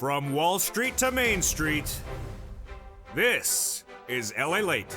From Wall Street to Main Street, this is LALATE.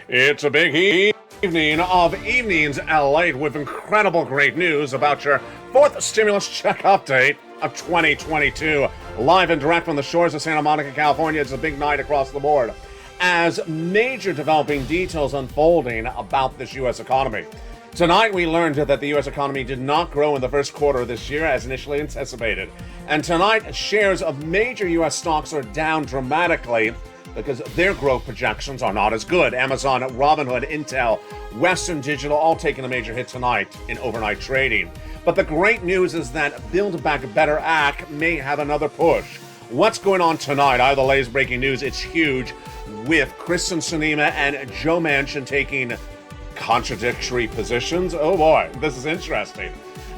It's a big evening of evenings LA with incredible great news about your fourth stimulus check update of 2022. Live and direct from the shores of Santa Monica, California. It's a big night across the board as major developing details unfolding about this U.S. economy. Tonight, we learned that the U.S. economy did not grow in the first quarter of this year as initially anticipated. And tonight, shares of major U.S. stocks are down dramatically because their growth projections are not as good. Amazon, Robinhood, Intel, Western Digital all taking a major hit tonight in overnight trading. But the great news is that Build Back Better Act may have another push. What's going on tonight? I have the latest breaking news. It's huge, with Kristen Sinema and Joe Manchin taking contradictory positions. Oh boy, this is interesting.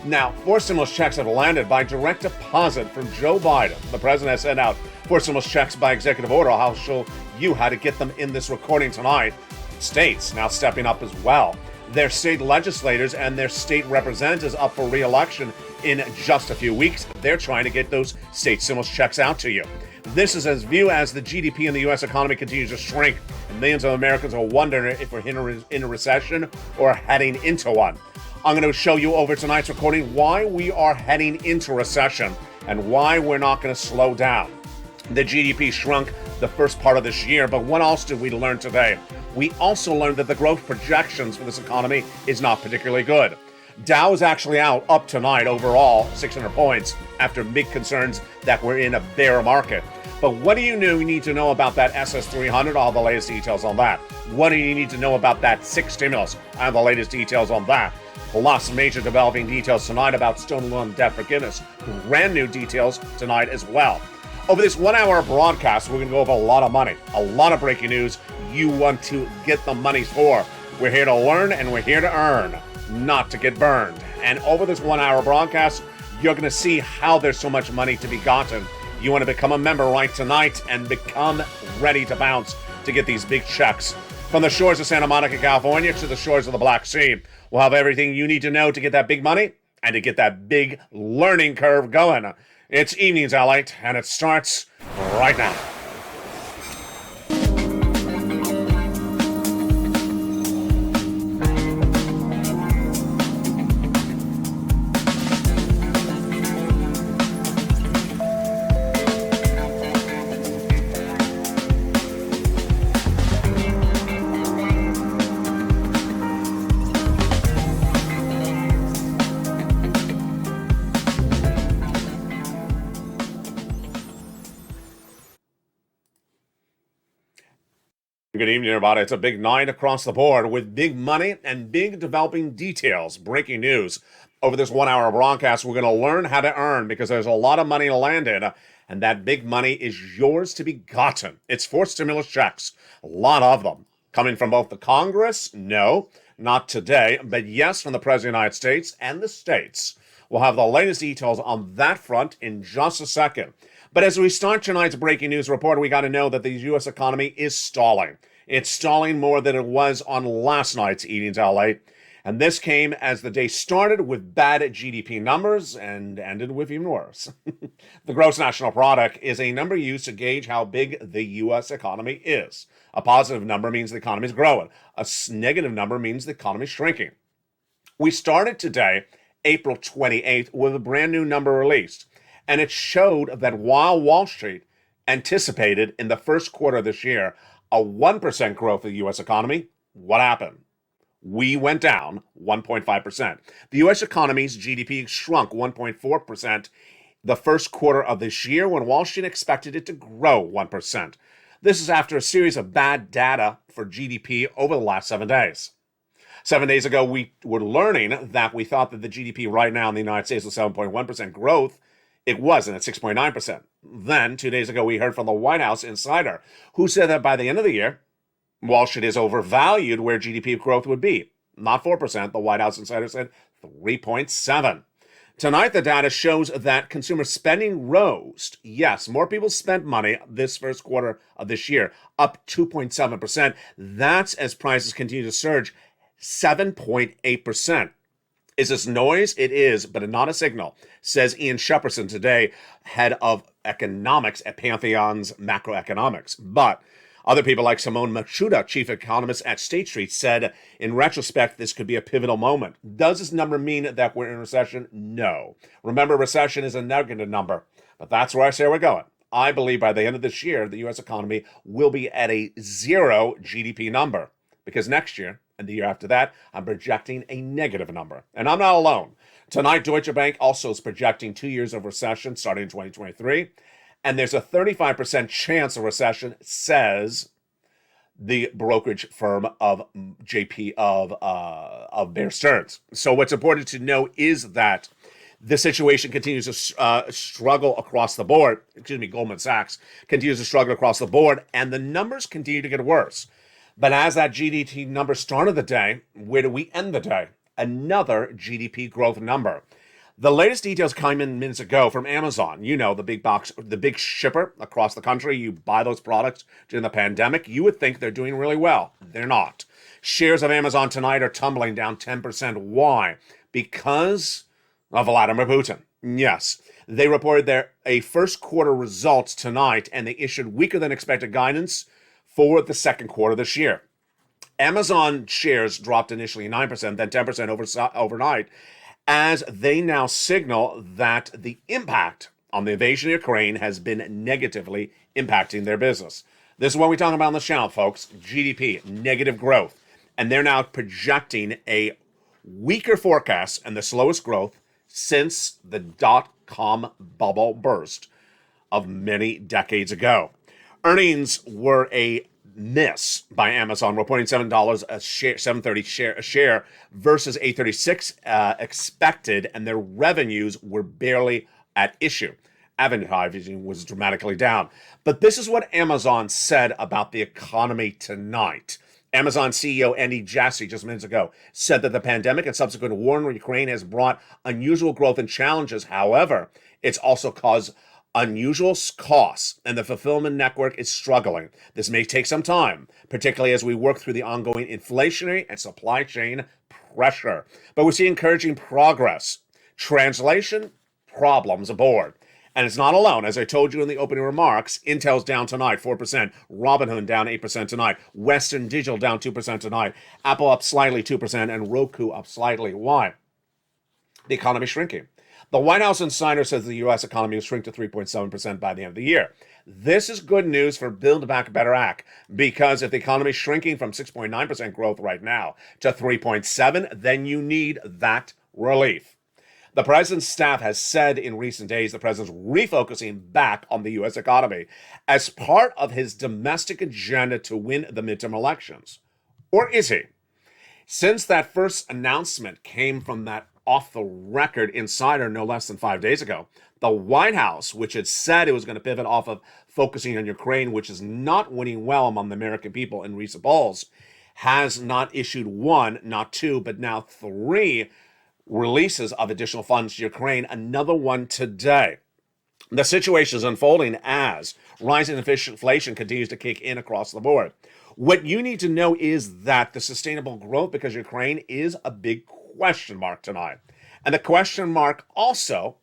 Now, 4 stimulus checks have landed by direct deposit from Joe Biden. The president has sent out 4 stimulus checks by executive order. I'll show you how to get them in this recording tonight. States now stepping up as well. Their state legislators and their state representatives up for re-election in just a few weeks. They're trying to get those state stimulus checks out to you. This is as viewed as the GDP in the U.S. economy continues to shrink, and millions of Americans are wondering if we're in a recession or heading into one. I'm going to show you over tonight's recording why we are heading into recession and why we're not going to slow down. The GDP shrunk the first part of this year, but what else did we learn today? We also learned that the growth projections for this economy is not particularly good. Dow is actually up tonight overall, 600 points, after big concerns that we're in a bear market. But what do you need to know about that SS300? I'll have the latest details on that. What do you need to know about that 6 stimulus? I have the latest details on that. Plus, major developing details tonight about student loan debt forgiveness. Brand new details tonight as well. Over this 1-hour broadcast, we're going to go over a lot of money, a lot of breaking news you want to get the money for. We're here to learn and we're here to earn, not to get burned. And over this 1-hour broadcast, you're going to see how there's so much money to be gotten. You want to become a member right tonight and become ready to bounce to get these big checks. From the shores of Santa Monica, California to the shores of the Black Sea, we'll have everything you need to know to get that big money and to get that big learning curve going. It's Evenings LALATE, and it starts right now. Good evening, everybody. It's a big night across the board with big money and big developing details. Breaking news. Over this 1-hour broadcast, we're going to learn how to earn because there's a lot of money landed, and that big money is yours to be gotten. It's 4 stimulus checks, a lot of them. Coming from both the Congress? No, not today, but yes, from the President of the United States and the states. We'll have the latest details on that front in just a second. But as we start tonight's breaking news report, we got to know that the U.S. economy is stalling. It's stalling more than it was on last night's Evenings LALATE. And this came as the day started with bad GDP numbers and ended with even worse. The gross national product is a number used to gauge how big the U.S. economy is. A positive number means the economy is growing. A negative number means the economy is shrinking. We started today, April 28th, with a brand new number released. And it showed that while Wall Street anticipated in the first quarter of this year a 1% growth of the U.S. economy, what happened? We went down 1.5%. The U.S. economy's GDP shrunk 1.4% the first quarter of this year when Wall Street expected it to grow 1%. This is after a series of bad data for GDP over the last 7 days. 7 days ago, we were learning that we thought that the GDP right now in the United States was 7.1% growth. It wasn't at 6.9%. Then, 2 days ago, we heard from the White House insider who said that by the end of the year, Wall Street is overvalued where GDP growth would be. Not 4%. The White House insider said 3.7%. Tonight, the data shows that consumer spending rose. Yes, more people spent money this first quarter of this year, up 2.7%. That's as prices continue to surge 7.8%. Is this noise? It is, but not a signal, says Ian Shepperson today, head of economics at Pantheon's Macroeconomics. But other people like Simone Machuda, chief economist at State Street, said in retrospect, this could be a pivotal moment. Does this number mean that we're in a recession? No. Remember, recession is a negative number, but that's where I say we're going. I believe by the end of this year, the U.S. economy will be at a 0 GDP number, because next year and the year after that, I'm projecting a negative number. And I'm not alone. Tonight, Deutsche Bank also is projecting 2 years of recession starting in 2023. And there's a 35% chance of recession, says the brokerage firm of JP of Bear Stearns. So what's important to know is that the situation continues to struggle across the board. Goldman Sachs continues to struggle across the board, and the numbers continue to get worse. But as that GDP number started the day, where do we end the day? Another GDP growth number. The latest details came in minutes ago from Amazon. You know, the big shipper across the country. You buy those products during the pandemic. You would think they're doing really well. They're not. Shares of Amazon tonight are tumbling down 10%. Why? Because of Vladimir Putin. Yes, they reported their first quarter results tonight, and they issued weaker than expected guidance for the second quarter this year. Amazon shares dropped initially 9%, then 10% overnight, as they now signal that the impact on the invasion of Ukraine has been negatively impacting their business. This is what we talk about on the channel, folks. GDP, negative growth. And they're now projecting a weaker forecast and the slowest growth since the dot-com bubble burst of many decades ago. Earnings were a miss by Amazon, reporting $7 a share, $7.30 a share versus $8.36 expected, and their revenues were barely at issue. Advertising was dramatically down. But this is what Amazon said about the economy tonight. Amazon CEO Andy Jassy, just minutes ago, said that the pandemic and subsequent war in Ukraine has brought unusual growth and challenges. However, it's also caused unusual costs, and the fulfillment network is struggling. This may take some time, particularly as we work through the ongoing inflationary and supply chain pressure. But we see encouraging progress. Translation, problems aboard. And it's not alone. As I told you in the opening remarks, Intel's down tonight, 4%. Robinhood down 8% tonight. Western Digital down 2% tonight. Apple up slightly, 2%. And Roku up slightly. Why? The economy is shrinking. The White House insider says the U.S. economy will shrink to 3.7% by the end of the year. This is good news for Build Back Better Act, because if the economy is shrinking from 6.9% growth right now to 3.7%, then you need that relief. The president's staff has said in recent days the president's refocusing back on the U.S. economy as part of his domestic agenda to win the midterm elections. Or is he? Since that first announcement came from that off-the-record insider no less than 5 days ago, the White House, which had said it was going to pivot off of focusing on Ukraine, which is not winning well among the American people in recent polls, has not issued one, not two, but now 3 releases of additional funds to Ukraine, another one today. The situation is unfolding as rising inflation continues to kick in across the board. What you need to know is that the sustainable growth, because Ukraine is a big question mark tonight. And the question mark also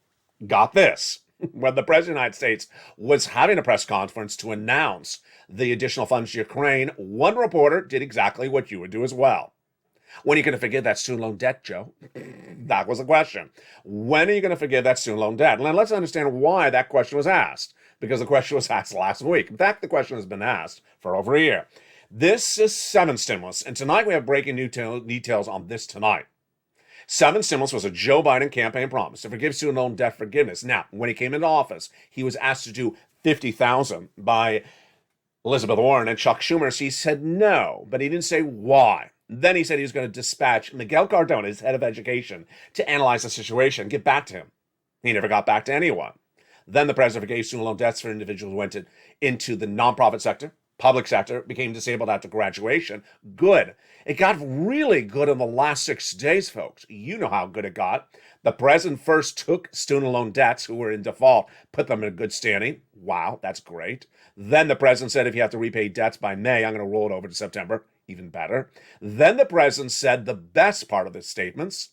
got this. When the President of the United States was having a press conference to announce the additional funds to Ukraine, one reporter did exactly what you would do as well. When are you going to forgive that student loan debt, Joe? That was the question. When are you going to forgive that student loan debt? And let's understand why that question was asked. Because the question was asked last week. In fact, the question has been asked for over a year. This is 7 stimulus, and tonight we have breaking new details on this tonight. 7 stimulus was a Joe Biden campaign promise to forgive student loan debt forgiveness. Now, when he came into office, he was asked to do $50,000 by Elizabeth Warren and Chuck Schumer. So he said no, but he didn't say why. Then he said he was going to dispatch Miguel Cardona, his head of education, to analyze the situation and get back to him. He never got back to anyone. Then the president forgave student loan debts for individuals who went into the nonprofit sector, public sector, became disabled after graduation. Good. It got really good in the last 6 days, folks. You know how good it got. The president first took student loan debts who were in default, put them in good standing. Wow, that's great. Then the president said, if you have to repay debts by May, I'm going to roll it over to September. Even better. Then the president said the best part of the statements,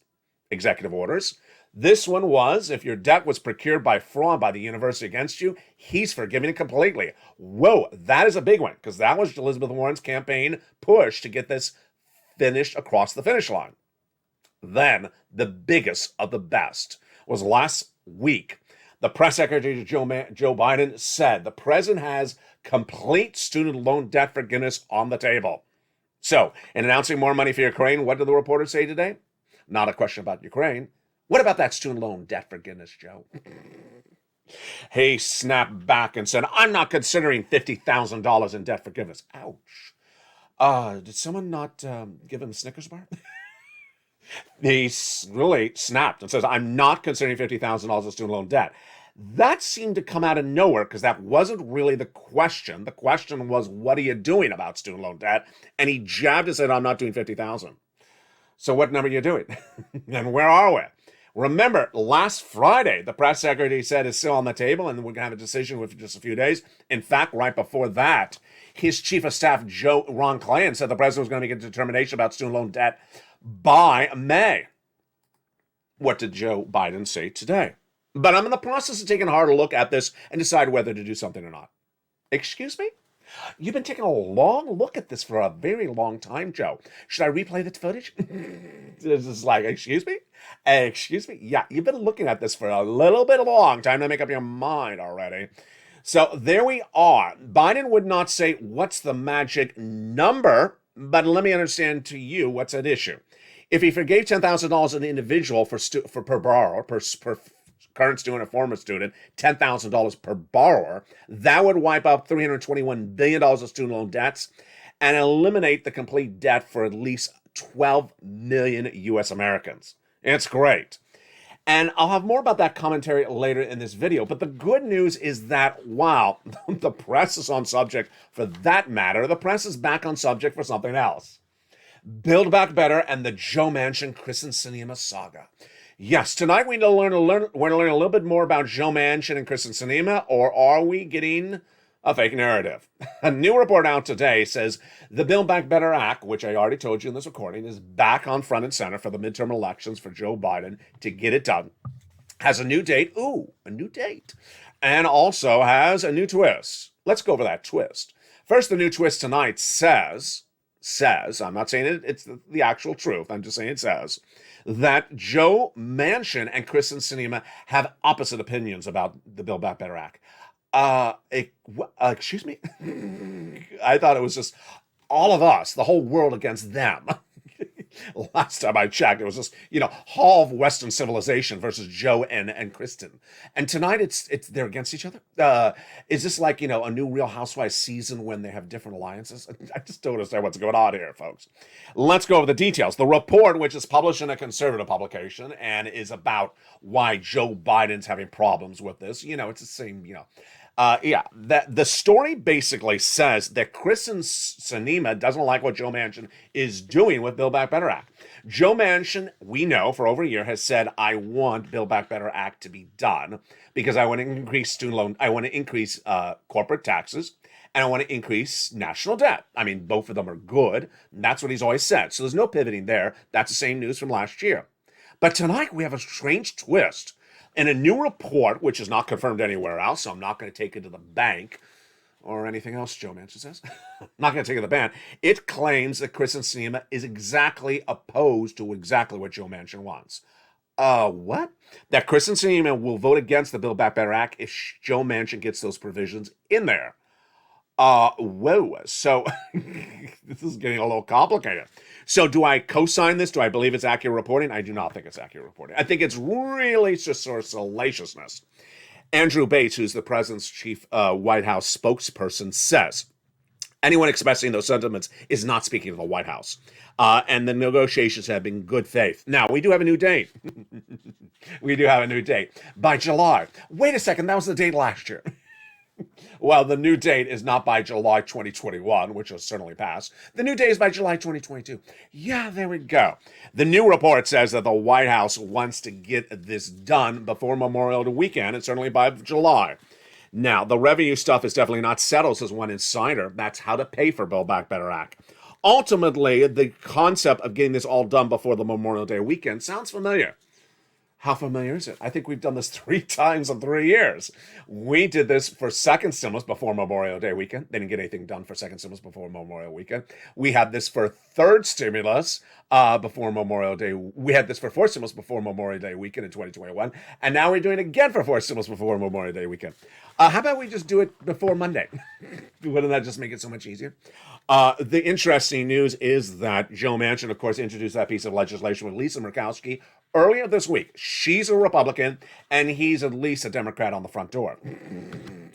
executive orders. This one was, if your debt was procured by fraud by the university against you, he's forgiving it completely. Whoa, that is a big one, because that was Elizabeth Warren's campaign push to get this finished across the finish line. Then, the biggest of the best was last week. The press secretary, Joe Biden, said the president has complete student loan debt forgiveness on the table. So, in announcing more money for Ukraine, what did the reporter say today? Not a question about Ukraine. What about that student loan debt forgiveness, Joe? He snapped back and said, I'm not considering $50,000 in debt forgiveness. Ouch. Did someone not give him a Snickers bar? He really snapped and says, I'm not considering $50,000 of student loan debt. That seemed to come out of nowhere because that wasn't really the question. The question was, what are you doing about student loan debt? And he jabbed and said, I'm not doing $50,000. So what number are you doing? And where are we? Remember, last Friday, the press secretary said it's still on the table and we're going to have a decision within just a few days. In fact, right before that, his chief of staff, Ron Klain, said the president was going to make a determination about student loan debt by May. What did Joe Biden say today? But I'm in the process of taking a harder look at this and decide whether to do something or not. Excuse me? You've been taking a long look at this for a very long time, Joe. Should I replay the footage? This is like, excuse me? Excuse me? Yeah, you've been looking at this for a little bit of a long time to make up your mind already. So there we are. Biden would not say what's the magic number, but let me understand to you what's at issue. If he forgave $10,000 an individual per borrower, per current student or former student, $10,000 per borrower, that would wipe out $321 billion of student loan debts and eliminate the complete debt for at least 12 million U.S. Americans. It's great. And I'll have more about that commentary later in this video. But the good news is that while the press is on subject for that matter, the press is back on subject for something else. Build Back Better and the Joe Manchin Kyrsten Sinema saga. Yes, tonight we're going to learn a little bit more about Joe Manchin and Kyrsten Sinema, or are we getting a fake narrative? A new report out today says the Build Back Better Act, which I already told you in this recording, is back on front and center for the midterm elections for Joe Biden to get it done. Has a new date. Ooh, a new date. And also has a new twist. Let's go over that twist. First, the new twist tonight says, I'm not saying it's the actual truth, I'm just saying it says, that Joe Manchin and Kyrsten Sinema have opposite opinions about the Build Back Better Act. Excuse me? I thought it was just all of us, the whole world against them. Last time I checked, it was just, Hall of Western Civilization versus Joe and Kyrsten. And tonight it's they're against each other. Is this like, a new Real Housewives season when they have different alliances? I just don't understand what's going on here, folks. Let's go over the details. The report, which is published in a conservative publication and is about why Joe Biden's having problems with this. It's the same, the story basically says that Kyrsten Sinema doesn't like what Joe Manchin is doing with Build Back Better Act. Joe Manchin, we know for over a year, has said, I want Build Back Better Act to be done because I want to increase student loan, I want to increase corporate taxes, and I want to increase national debt. I mean, both of them are good. That's what he's always said. So there's no pivoting there. That's the same news from last year. But tonight we have a strange twist. In a new report, which is not confirmed anywhere else, so I'm not going to take it to the bank or anything else Joe Manchin says. I'm not going to take it to the bank. It claims that Kyrsten Sinema is exactly opposed to exactly what Joe Manchin wants. What? That Kyrsten Sinema will vote against the Build Back Better Act if Joe Manchin gets those provisions in there. Whoa. So this is getting a little complicated. So do I co-sign this? Do I believe it's accurate reporting? I do not think it's accurate reporting. I think it's really just sort of salaciousness. Andrew Bates, who's the president's chief White House spokesperson, says anyone expressing those sentiments is not speaking to the White House. And the negotiations have been good faith. Now, we do have a new date. We do have a new date. By July. Wait a second, that was the date last year. Well, the new date is not by July 2021, which will certainly pass. The new date is by July 2022. Yeah, there we go. The new report says that the White House wants to get this done before Memorial Day weekend, and certainly by July. Now, the revenue stuff is definitely not settled, says one insider. That's how to pay for Build Back Better Act. Ultimately, the concept of getting this all done before the Memorial Day weekend sounds familiar. How familiar is it? I think we've done this 3 times in 3 years. We did this for second stimulus before Memorial Day weekend. They didn't get anything done for second stimulus before Memorial weekend. We had this for third stimulus before Memorial Day. We had this for fourth stimulus before Memorial Day weekend in 2021. And now we're doing it again for fourth stimulus before Memorial Day weekend. How about we just do it before Monday? Wouldn't that just make it so much easier? The interesting news is that Joe Manchin, of course, introduced that piece of legislation with Lisa Murkowski earlier this week. She's a Republican, and he's at least a Democrat on the front door.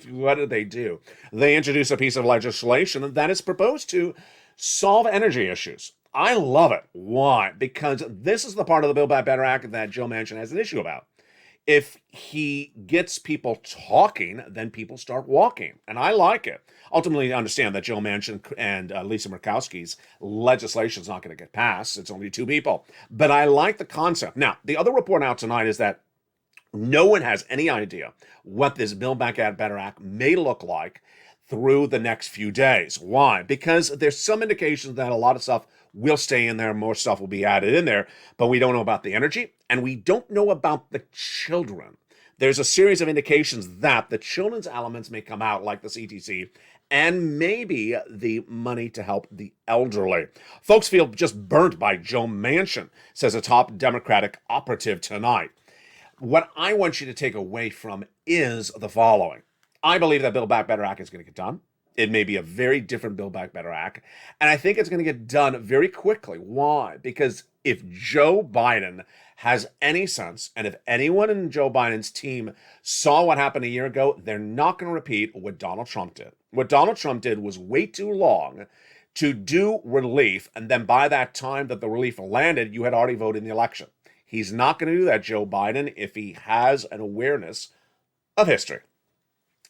What did they do? They introduced a piece of legislation that is proposed to solve energy issues. I love it. Why? Because this is the part of the Build Back Better Act that Joe Manchin has an issue about. If he gets people talking, then people start walking. And I like it. Ultimately, I understand that Joe Manchin and Lisa Murkowski's legislation is not going to get passed. It's only 2 people. But I like the concept. Now, the other report out tonight is that no one has any idea what this Build Back Better Act may look like through the next few days. Why? Because there's some indications that a lot of stuff will stay in there, more stuff will be added in there, but we don't know about the energy, and we don't know about the children. There's a series of indications that the children's elements may come out, like the CTC, and maybe the money to help the elderly. Folks feel just burnt by Joe Manchin, says a top Democratic operative tonight. What I want you to take away from is the following. I believe that Build Back Better Act is going to get done. It may be a very different Build Back Better Act. And I think it's going to get done very quickly. Why? Because if Joe Biden has any sense, and if anyone in Joe Biden's team saw what happened a year ago, they're not going to repeat what Donald Trump did. What Donald Trump did was wait too long to do relief, and then by that time that the relief landed, you had already voted in the election. He's not going to do that, Joe Biden, if he has an awareness of history.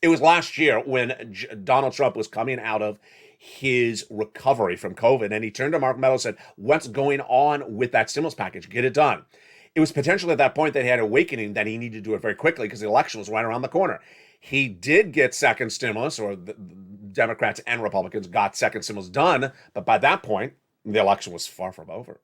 It was last year when Donald Trump was coming out of his recovery from COVID, and he turned to Mark Meadows and said, what's going on with that stimulus package? Get it done. It was potentially at that point that he had an awakening that he needed to do it very quickly because the election was right around the corner. He did get second stimulus, or the Democrats and Republicans got second stimulus done, but by that point, the election was far from over.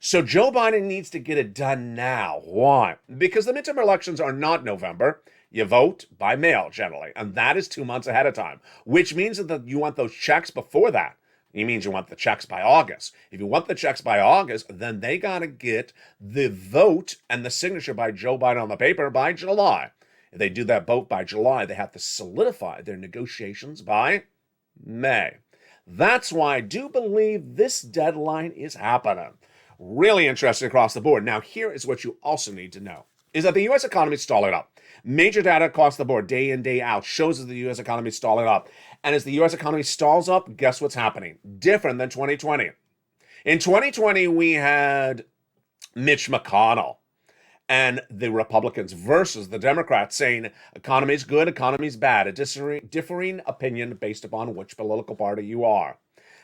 So Joe Biden needs to get it done now. Why? Because the midterm elections are not November. You vote by mail, generally, and that is 2 months ahead of time, which means that you want those checks before that. It means you want the checks by August. If you want the checks by August, then they got to get the vote and the signature by Joe Biden on the paper by July. If they do that vote by July, they have to solidify their negotiations by May. That's why I do believe this deadline is happening. Really interesting across the board. Now, here is what you also need to know, is that the U.S. economy is stalling up. Major data across the board, day in, day out, shows that the U.S. economy is stalling up. And as the U.S. economy stalls up, guess what's happening? Different than 2020. In 2020, we had Mitch McConnell and the Republicans versus the Democrats saying economy's good, economy's bad, a differing opinion based upon which political party you are.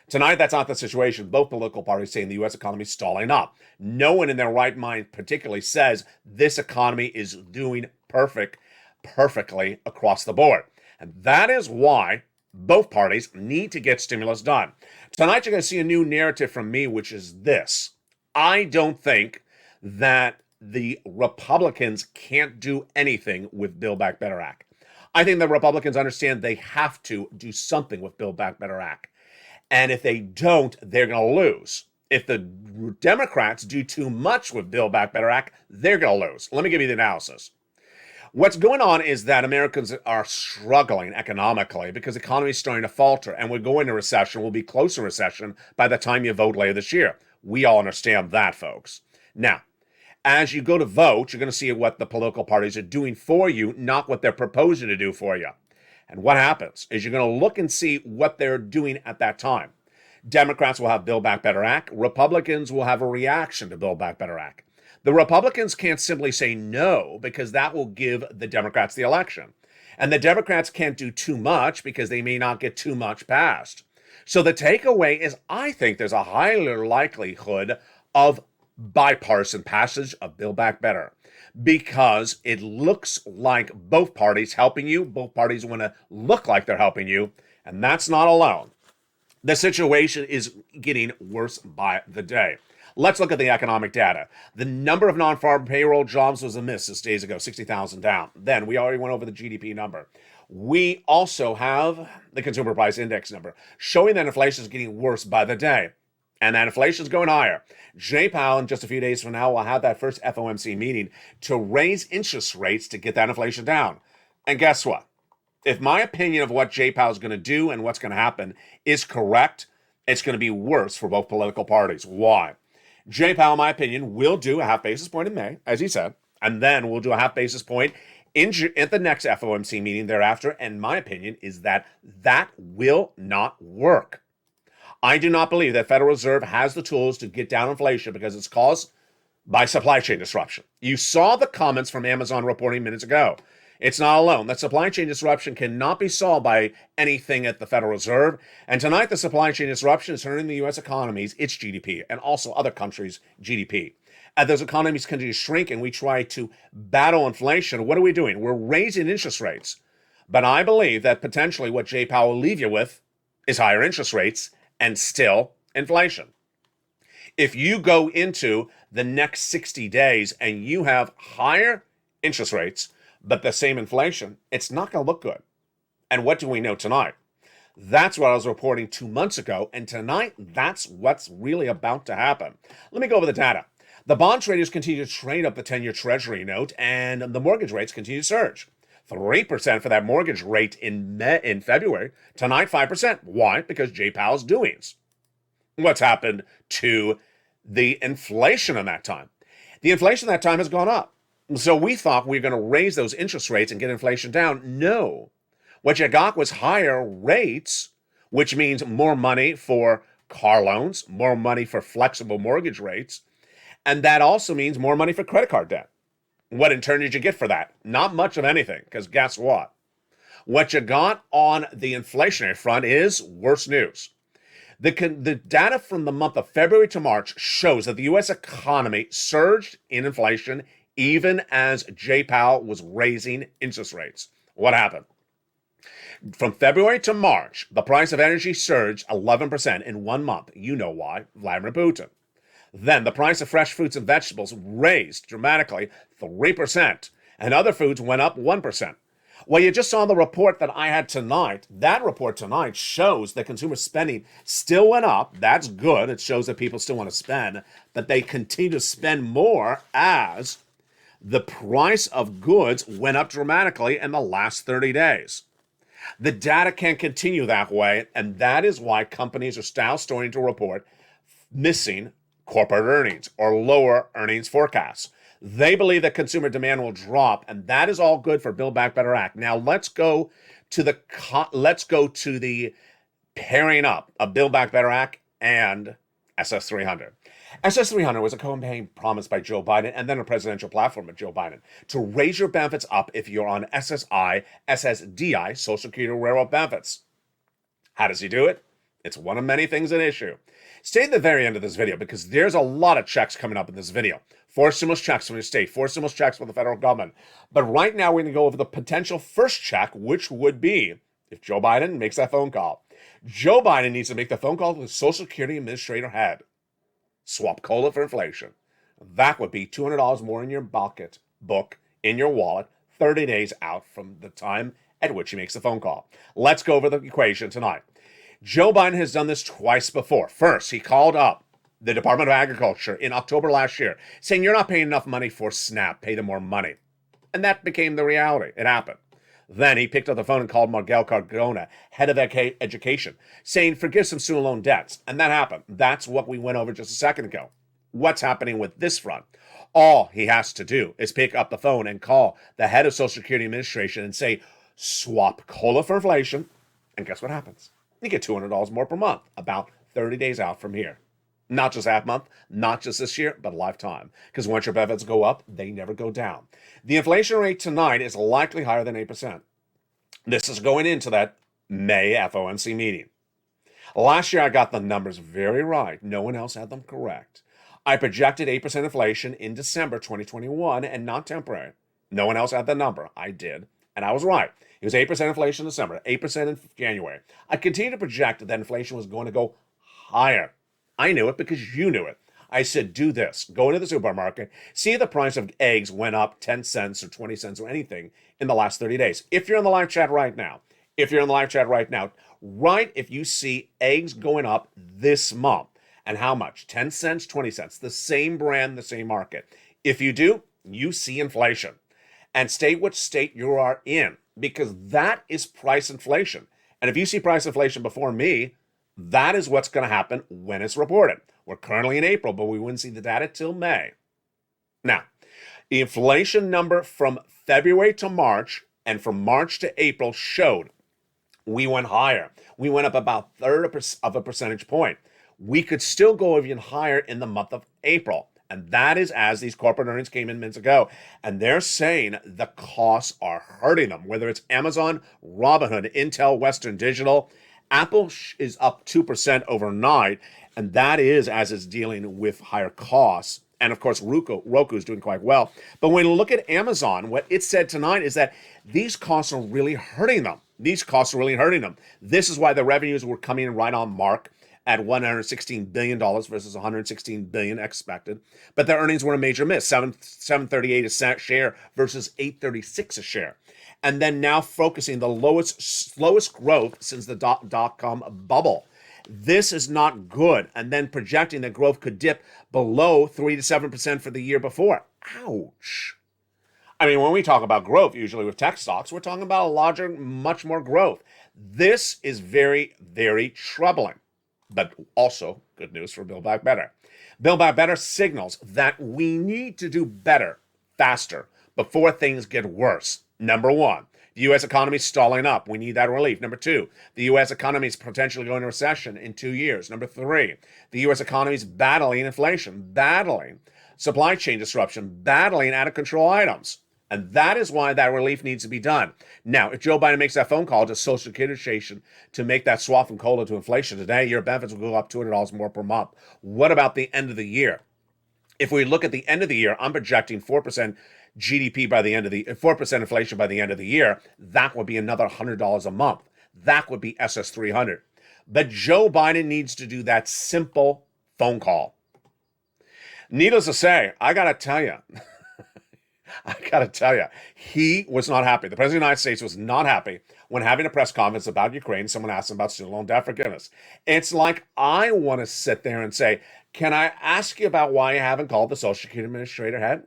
Tonight, that's not the situation. Both political parties saying the U.S. economy is stalling up. No one in their right mind particularly says this economy is doing perfectly across the board. And that is why both parties need to get stimulus done. Tonight, you're going to see a new narrative from me, which is this. I don't think that the Republicans can't do anything with Build Back Better Act. I think the Republicans understand they have to do something with Build Back Better Act. And if they don't, they're going to lose. If the Democrats do too much with Build Back Better Act, they're going to lose. Let me give you the analysis. What's going on is that Americans are struggling economically because the economy is starting to falter, and we're going to recession. We'll be close to recession by the time you vote later this year. We all understand that, folks. Now, as you go to vote, you're going to see what the political parties are doing for you, not what they're proposing to do for you. And what happens is you're going to look and see what they're doing at that time. Democrats will have Build Back Better Act. Republicans will have a reaction to Build Back Better Act. The Republicans can't simply say no because that will give the Democrats the election. And the Democrats can't do too much because they may not get too much passed. So the takeaway is I think there's a higher likelihood of bipartisan passage of Build Back Better, because it looks like both parties helping you. Both parties want to look like they're helping you, and that's not alone. The situation is getting worse by the day. Let's look at the economic data. The number of non-farm payroll jobs was a miss just days ago, 60,000 down. Then we already went over the GDP number. We also have the consumer price index number showing that inflation is getting worse by the day. And that inflation is going higher. Jay Powell, in just a few days from now, will have that first FOMC meeting to raise interest rates to get that inflation down. And guess what? If my opinion of what Jay Powell is going to do and what's going to happen is correct, it's going to be worse for both political parties. Why? Jay Powell, in my opinion, will do a half basis point in May, as he said, and then we'll do a half basis point at the next FOMC meeting thereafter. And my opinion is that that will not work. I do not believe that Federal Reserve has the tools to get down inflation because it's caused by supply chain disruption. You saw the comments from Amazon reporting minutes ago. It's not alone. That supply chain disruption cannot be solved by anything at the Federal Reserve. And tonight, the supply chain disruption is hurting the U.S. economies, its GDP, and also other countries' GDP. As those economies continue to shrink and we try to battle inflation, what are we doing? We're raising interest rates. But I believe that potentially what Jay Powell will leave you with is higher interest rates and still inflation. If you go into the next 60 days and you have higher interest rates, but the same inflation, it's not going to look good. And what do we know tonight? That's what I was reporting 2 months ago. And tonight, that's what's really about to happen. Let me go over the data. The bond traders continue to trade up the 10-year Treasury note, and the mortgage rates continue to surge. 3% for that mortgage rate in February. Tonight, 5%. Why? Because Jay Powell's doings. What's happened to the inflation in that time? The inflation that time has gone up. So we thought we were going to raise those interest rates and get inflation down. No. What you got was higher rates, which means more money for car loans, more money for flexible mortgage rates, and that also means more money for credit card debt. What in turn did you get for that? Not much of anything, because guess what? What you got on the inflationary front is worse news. The data from the month of February to March shows that the U.S. economy surged in inflation even as Jay Powell was raising interest rates. What happened? From February to March, the price of energy surged 11% in 1 month. You know why, Vladimir Putin. Then the price of fresh fruits and vegetables raised dramatically 3%, and other foods went up 1%. Well, you just saw the report that I had tonight. That report tonight shows that consumer spending still went up. That's good. It shows that people still want to spend, that they continue to spend more as the price of goods went up dramatically in the last 30 days. The data can't continue that way, and that is why companies are now starting to report missing corporate earnings or lower earnings forecasts. They believe that consumer demand will drop, and that is all good for Build Back Better Act. Now let's go to the pairing up of Build Back Better Act and SS 300. SS 300 was a campaign promise by Joe Biden and then a presidential platform of Joe Biden to raise your benefits up if you're on SSI, SSDI, Social Security Railroad benefits. How does he do it? It's one of many things at issue. Stay at the very end of this video because there's a lot of checks coming up in this video. 4 stimulus checks from your state, 4 stimulus checks from the federal government. But right now we're going to go over the potential first check, which would be if Joe Biden makes that phone call. Joe Biden needs to make the phone call to the Social Security Administrator head. Swap COLA for inflation. That would be $200 more in your bucket book, in your wallet, 30 days out from the time at which he makes the phone call. Let's go over the equation tonight. Joe Biden has done this twice before. First, he called up the Department of Agriculture in October last year, saying you're not paying enough money for SNAP, pay them more money. And that became the reality. It happened. Then he picked up the phone and called Miguel Cardona, head of education, saying forgive some student loan debts. And that happened. That's what we went over just a second ago. What's happening with this front? All he has to do is pick up the phone and call the head of Social Security Administration and say, swap COLA for inflation. And guess what happens? You get $200 more per month, about 30 days out from here. Not just half month, not just this year, but a lifetime. Because once your benefits go up, they never go down. The inflation rate tonight is likely higher than 8%. This is going into that May FOMC meeting. Last year, I got the numbers very right. No one else had them correct. I projected 8% inflation in December 2021 and not temporary. No one else had the number. I did. And I was right. It was 8% inflation in December, 8% in January. I continued to project that inflation was going to go higher. I knew it because you knew it. I said, do this. Go into the supermarket, see if the price of eggs went up 10 cents or 20 cents or anything in the last 30 days. If you're in the live chat right now, write if you see eggs going up this month and how much, 10 cents, 20 cents, the same brand, the same market. If you do, you see inflation. And state which state you are in, because that is price inflation. And if you see price inflation before me, that is what's going to happen when it's reported. We're currently in April, but we wouldn't see the data till May. Now, the inflation number from February to March and from March to April showed we went higher. We went up about a third of a percentage point. We could still go even higher in the month of April. And that is as these corporate earnings came in minutes ago. And they're saying the costs are hurting them, whether it's Amazon, Robinhood, Intel, Western Digital. Apple is up 2% overnight, and that is as it's dealing with higher costs. And of course, Roku is doing quite well. But when you look at Amazon, what it said tonight is that these costs are really hurting them. This is why the revenues were coming in right on mark at $116 billion versus $116 billion expected. But their earnings were a major miss, $7.38 a share versus $8.36 a share. And then now focusing the slowest growth since the dot-com bubble. This is not good. And then projecting that growth could dip below 3 to 7% for the year before. Ouch. I mean, when we talk about growth, usually with tech stocks, we're talking about a larger, much more growth. This is very, very troubling. But also good news for Build Back Better. Build Back Better signals that we need to do better, faster, before things get worse. Number one, the U.S. economy is stalling up. We need that relief. Number two, the U.S. economy is potentially going into recession in 2 years. Number three, the U.S. economy is battling inflation, battling supply chain disruption, battling out-of-control items. And that is why that relief needs to be done. Now, if Joe Biden makes that phone call to Social Security Administration to make that swap from COLA to inflation today, your benefits will go up $200 more per month. What about the end of the year? If we look at the end of the year, I'm projecting 4% GDP by the end of the 4% inflation by the end of the year. That would be another $100 a month. That would be SS 300. But Joe Biden needs to do that simple phone call. Needless to say, I got to tell you, he was not happy. The President of the United States was not happy when having a press conference about Ukraine. Someone asked him about student loan debt forgiveness. It's like I want to sit there and say, can I ask you about why you haven't called the Social Security Administrator head?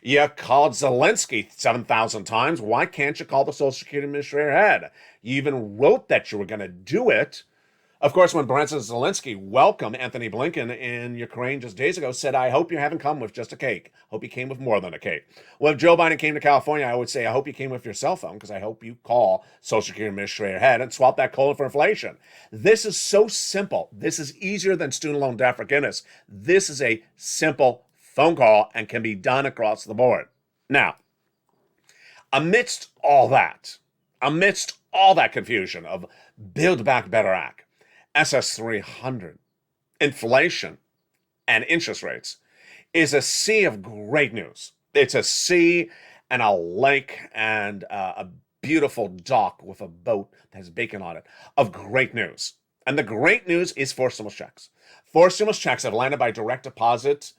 You called Zelensky 7,000 times. Why can't you call the Social Security Administrator head? You even wrote that you were going to do it. Of course, when President Zelensky welcomed Anthony Blinken in Ukraine just days ago, said, I hope you haven't come with just a cake. Hope you came with more than a cake. Well, if Joe Biden came to California, I would say, I hope you came with your cell phone, because I hope you call Social Security Administrator head and swap that COLA for inflation. This is so simple. This is easier than student loan debt forgiveness. This is a simple phone call and can be done across the board. Now, amidst all that confusion of Build Back Better Act, SS 300, inflation, and interest rates is a sea of great news. It's a sea and a lake and a beautiful dock with a boat that has bacon on it of great news. And the great news is 4 stimulus checks. 4 stimulus checks have landed by direct deposit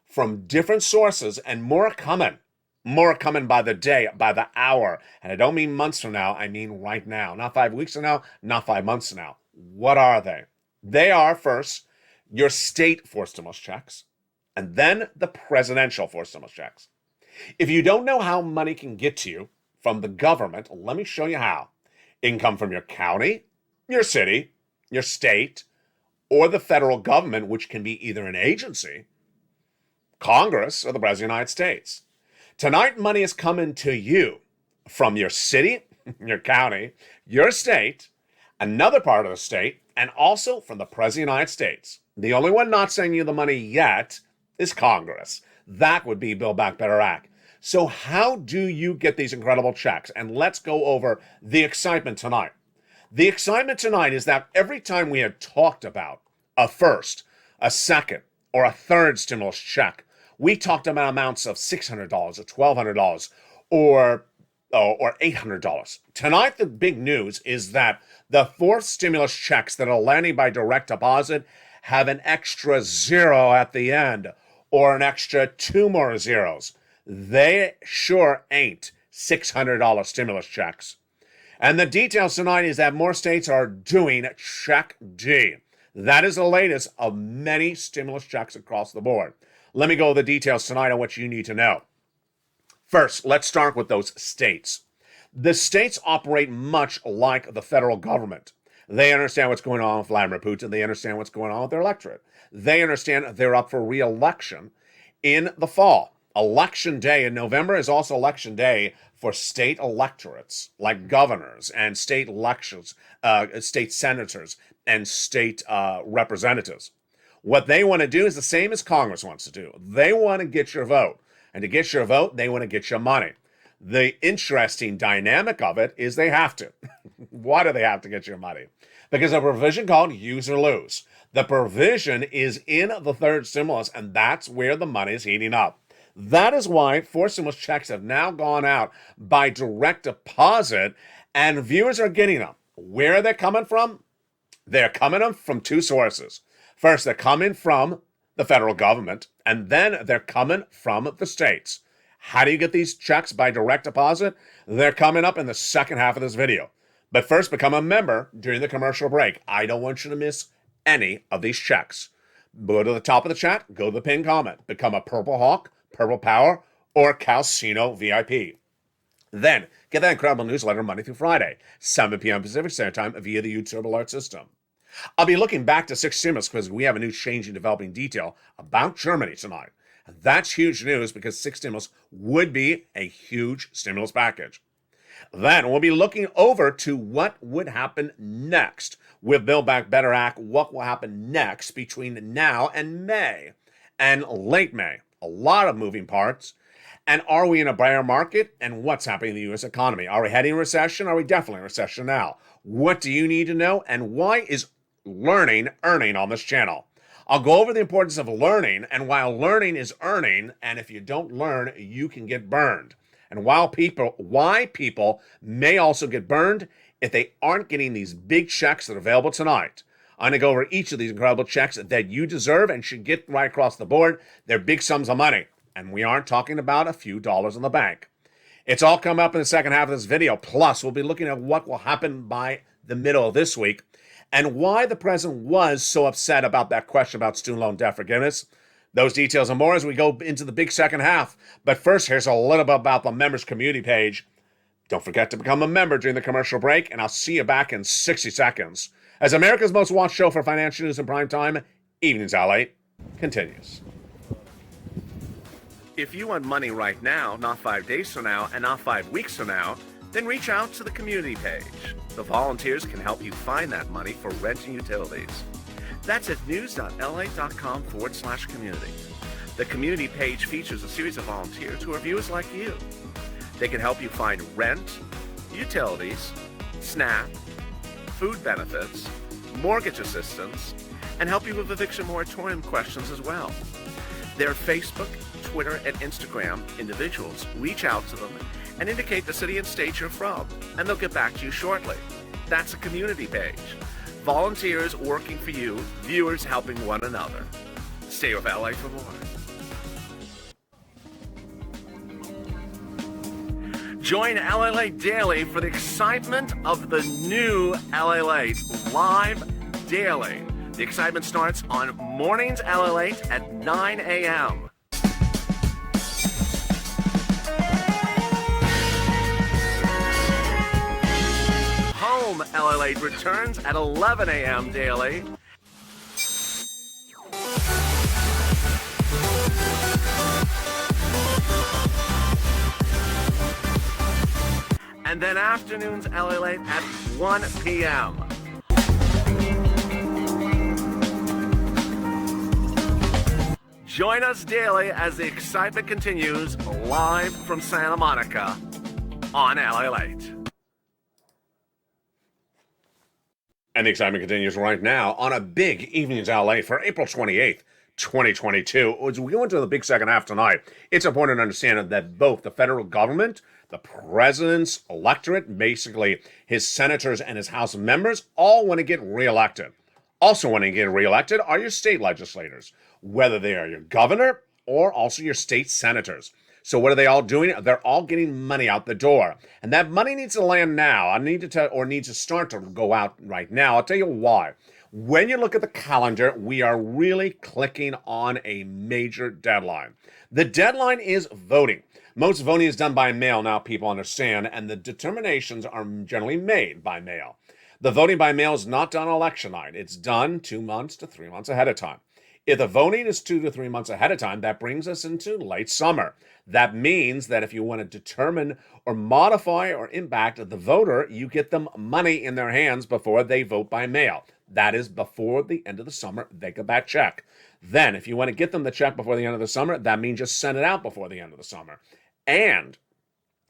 from different sources, and more are coming. More are coming by the day, by the hour. And I don't mean months from now, I mean right now. Not 5 weeks from now, not 5 months from now. What are they? They are, first, your state 4 stimulus checks, and then the presidential 4 stimulus checks. If you don't know how money can get to you from the government, let me show you how. It can come from your county, your city, your state, or the federal government, which can be either an agency, Congress, or the President of the United States. Tonight, money is coming to you from your city, your county, your state, another part of the state, and also from the President of the United States. The only one not sending you the money yet is Congress. That would be Build Back Better Act. So how do you get these incredible checks? And let's go over the excitement tonight. The excitement tonight is that every time we had talked about a first, a second, or a third stimulus check, we talked about amounts of $600 or $1,200 or or $800. Tonight, the big news is that the fourth stimulus checks that are landing by direct deposit have an extra zero at the end, or an extra two more zeros. They sure ain't $600 stimulus checks. And the details tonight is that more states are doing Check D. That is the latest of many stimulus checks across the board. Let me go over the details tonight on what you need to know. First, let's start with those states. The states operate much like the federal government. They understand what's going on with Vladimir Putin. They understand what's going on with their electorate. They understand they're up for re-election in the fall. Election day in November is also election day for state electorates like governors and state elections, state senators and state representatives. What they want to do is the same as Congress wants to do. They want to get your vote. And to get your vote, they want to get your money. The interesting dynamic of it is they have to. Why do they have to get your money? Because a provision called use or lose. The provision is in the third stimulus, and that's where the money is heating up. That is why four stimulus checks have now gone out by direct deposit, and viewers are getting them. Where are they coming from? They're coming from two sources. First, they're coming from the federal government, and then they're coming from the states. How do you get these checks by direct deposit? They're coming up in the second half of this video. But first, become a member during the commercial break. I don't want you to miss any of these checks. Go to the top of the chat, go to the pinned comment, become a Purple Hawk, Purple Power, or Calcino VIP. Then, get that incredible newsletter Monday through Friday, 7 p.m. Pacific Standard Time via the YouTube alert system. I'll be looking back to six stimulus because we have a new changing developing detail about Germany tonight. And that's huge news because six stimulus would be a huge stimulus package. Then we'll be looking over to what would happen next with Build Back Better Act, what will happen next between now and May and late May. A lot of moving parts. And are we in a bear market? And what's happening in the U.S. economy? Are we heading in recession? Are we definitely in recession now? What do you need to know? And why is learning earning on this channel? I'll go over the importance of learning, and while learning is earning, and if you don't learn, you can get burned. And why people may also get burned if they aren't getting these big checks that are available tonight. I'm going to go over each of these incredible checks that you deserve and should get right across the board. They're big sums of money, and we aren't talking about a few dollars in the bank. It's all come up in the second half of this video. Plus, we'll be looking at what will happen by the middle of this week and why the president was so upset about that question about student loan debt forgiveness. Those details and more as we go into the big second half. But first, here's a little bit about the members community page. Don't forget to become a member during the commercial break, and I'll see you back in 60 seconds. As America's most watched show for financial news in prime time, Evenings LALATE continues. If you want money right now, not 5 days from now, and not 5 weeks from now, then reach out to the community page. The volunteers can help you find that money for rent and utilities. That's at news.la.com/community. The community page features a series of volunteers who are viewers like you. They can help you find rent, utilities, SNAP, food benefits, mortgage assistance, and help you with eviction moratorium questions as well. Their Facebook, Twitter, and Instagram individuals reach out to them and indicate the city and state you're from, and they'll get back to you shortly. That's a community page. Volunteers working for you, viewers helping one another. Stay with LA for more. Join LALATE Daily for the excitement of the new LALATE live daily. The excitement starts on mornings LALATE at 9 a.m. Home LALATE returns at 11 a.m. daily. And then afternoons LALATE at 1 p.m. Join us daily as the excitement continues live from Santa Monica on LALATE. And the excitement continues right now on a big Evenings LA for April 28th, 2022. As we go into the big second half tonight, it's important to understand that both the federal government, the president's electorate, basically his senators and his House members, all want to get reelected. Also want to get reelected are your state legislators, whether they are your governor or also your state senators. So what are they all doing? They're all getting money out the door. And that money needs to land now. Needs to start to go out right now. I'll tell you why. When you look at the calendar, we are really clicking on a major deadline. The deadline is voting. Most voting is done by mail now, people understand, and the determinations are generally made by mail. The voting by mail is not done on election night. It's done 2 months to 3 months ahead of time. If the voting is 2 to 3 months ahead of time, that brings us into late summer. That means that if you want to determine or modify or impact the voter, you get them money in their hands before they vote by mail. That is before the end of the summer, they get that check. Then, if you want to get them the check before the end of the summer, that means just send it out before the end of the summer. And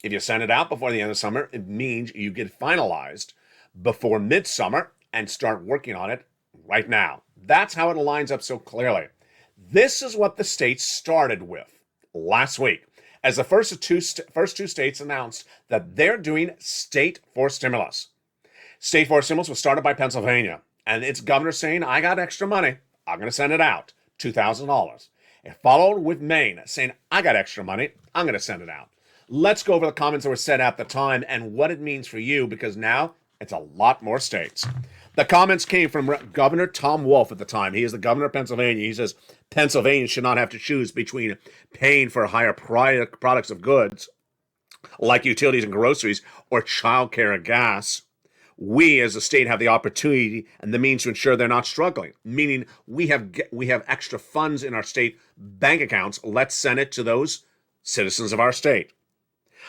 if you send it out before the end of the summer, it means you get finalized before midsummer and start working on it right now. That's how it lines up so clearly. This is what the states started with last week, as the first two states announced that they're doing state forced stimulus. State forced stimulus was started by Pennsylvania, and its governor saying, I got extra money, I'm going to send it out, $2,000. It followed with Maine saying, I got extra money, I'm going to send it out. Let's go over the comments that were said at the time and what it means for you, because now it's a lot more states. The comments came from Governor Tom Wolf at the time. He is the governor of Pennsylvania. He says Pennsylvania should not have to choose between paying for higher products of goods like utilities and groceries or childcare and gas. We as a state have the opportunity and the means to ensure they're not struggling, meaning we have extra funds in our state bank accounts. Let's send it to those citizens of our state.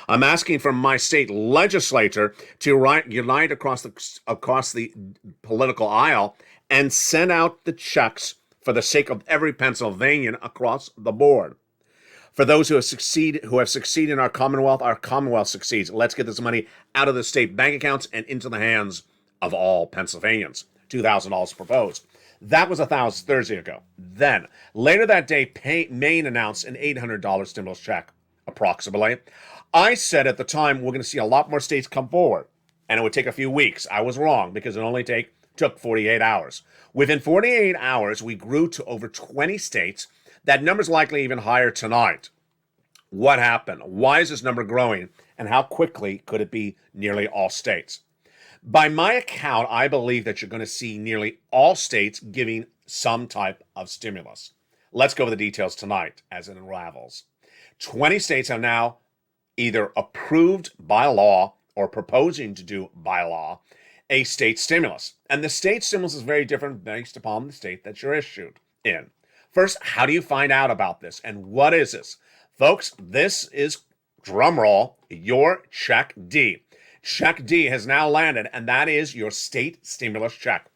I'm asking for my state legislature to unite across the political aisle and send out the checks for the sake of every Pennsylvanian across the board. For those who have succeeded in our Commonwealth succeeds. Let's get this money out of the state bank accounts and into the hands of all Pennsylvanians. $2,000 proposed. That was Thursday ago. Then, later that day, Maine announced an $800 stimulus check, approximately. I said at the time we're going to see a lot more states come forward, and it would take a few weeks. I was wrong because it only took 48 hours. Within 48 hours, we grew to over 20 states. That number's likely even higher tonight. What happened? Why is this number growing, and how quickly could it be nearly all states? By my account, I believe that you're going to see nearly all states giving some type of stimulus. Let's go over the details tonight as it unravels. 20 states have now either approved by law or proposing to do by law a state stimulus. And the state stimulus is very different based upon the state that you're issued in. First, how do you find out about this? And what is this? Folks, this is, drumroll, your Check D. Check D has now landed, and that is your state stimulus check.